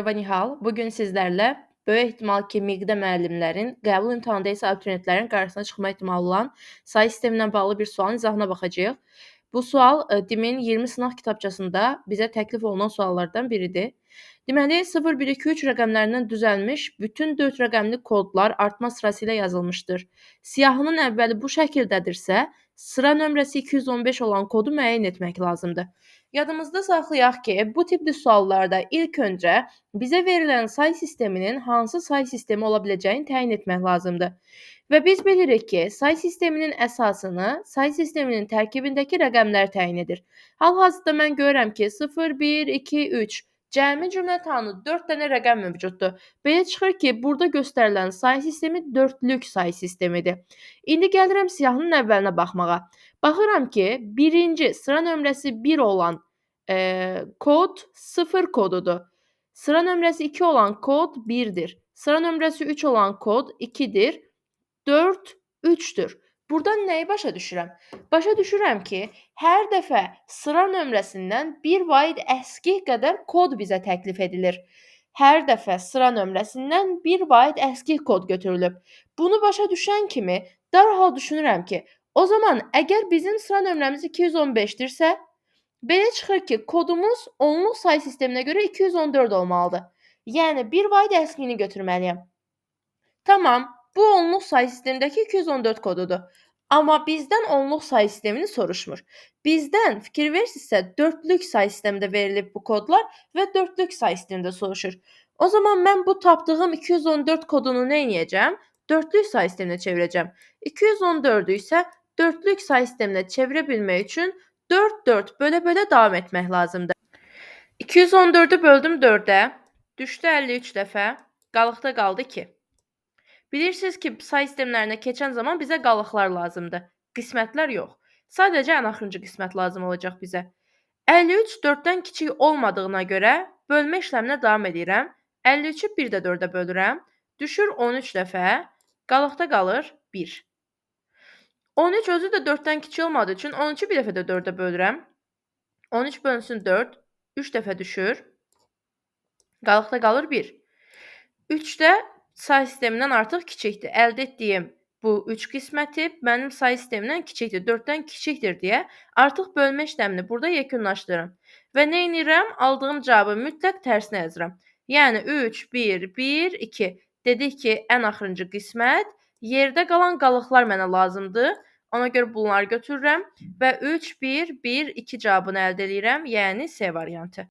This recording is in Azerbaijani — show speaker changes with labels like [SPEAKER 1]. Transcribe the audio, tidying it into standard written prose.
[SPEAKER 1] Merhaba Nihal. Bugün sizlerle böyük ehtimal ki miqdə müəllimlərin qəbul imtahanında isə abituriyentlərin qarşısına çıxma ehtimalı olan sayı sistemindən bağlı bir sualın izahına baxacağıq. Bu sual DİM-in 20 sınaq kitabçasında bizə təklif olunan suallardan biridir. Deməli, 0, 1, 2, 3 rəqəmlərindən düzəlmiş bütün 4 rəqəmli kodlar artma sırası ilə yazılmışdır. Siyahının əvvəli bu şəkildədirsə, sıra nömrəsi 215 olan kodu müəyyən etmək lazımdır. Yadımızda saxlayaq ki, bu tipli suallarda ilk öncə bizə verilən say sisteminin hansı say sistemi ola biləcəyini təyin etmək lazımdır. Və biz bilirik ki, say sisteminin əsasını say sisteminin tərkibindəki rəqəmlər təyin edir. Hal-hazırda mən görürəm ki, 0, 1, 2, 3 cəmi cümlətanı 4 dənə rəqəm mövcuddur. Belə çıxır ki, burada göstərilən say sistemi dördlük say sistemidir. İndi gəlirəm siyahının əvvəlinə baxmağa. Baxıram ki, birinci sıra nömrəsi 1 olan kod 0 kodudur. Sıra nömrəsi 2 olan kod 1-dir. Sıra nömrəsi 3 olan kod 2-dir. 4 3-dür. Buradan nəyi başa düşürəm? Başa düşürəm ki, hər dəfə sıra nömrəsindən 1 vahid əskik qədər kod bizə təklif edilir. Hər dəfə sıra nömrəsindən 1 vahid əskik kod götürülüb. Bunu başa düşən kimi dərhal düşünürəm ki, o zaman əgər bizim sıra nömrəmiz 215-dirsə, belə çıxır ki, kodumuz onluq say sisteminə görə 214 olmalıdır. Yəni 1 vahid əskiyini götürməliyəm. Tamam, bu onluq say sistemindəki 214 kodudur. Amma bizdən onluq say sistemini soruşmur. Bizdən fikir versinizsə dördlük say sistemində verilib bu kodlar və dördlük say sistemində soruşur. O zaman mən bu tapdığım 214 kodunu nə edəcəm? Dördlük say sisteminə çevirəcəm. 214-ü isə dördlük say sisteminə çevirə bilmək üçün 4 bölə-bölə davam etmək lazımdır. 214-ü böldüm 4-ə, düşdü 53 dəfə, qalıqda qaldı 2. Bilirsiniz ki, say sistemlərinə keçən zaman bizə qalıqlar lazımdır. Qismətlər yox. Sadəcə ən axırıncı qismət lazım olacaq bizə. 53 4-dən kiçik olmadığına görə bölmə işləminə davam edirəm. 53-ü 1 də 4-ə bölürəm. Düşür 13 dəfə, qalıqda qalır 1. 13 özü də 4-dən kiçik olmadığı üçün 13-ü bir dəfə də 4-ə bölürəm. 13 bölünsün 4, 3 dəfə düşür. Qalıqda qalır 1. 3-də say sistemindən artıq kiçikdir. Əldə etdiyim bu 3 qisməti mənim say sistemimdən kiçikdir, 4-dən kiçikdir deyə artıq bölmə işləmini burada yekunlaşdırıram. Və nə edirəm? Aldığım cavabı mütləq tərsinə yazıram. Yəni 3, 1, 1, 2. Dedik ki, ən axırıncı qismət, yerdə qalan qalıqlar mənə lazımdır. Ona görə bunları götürürəm və 3, 1, 1, 2 cavabını əldə edirəm, yəni C variantı.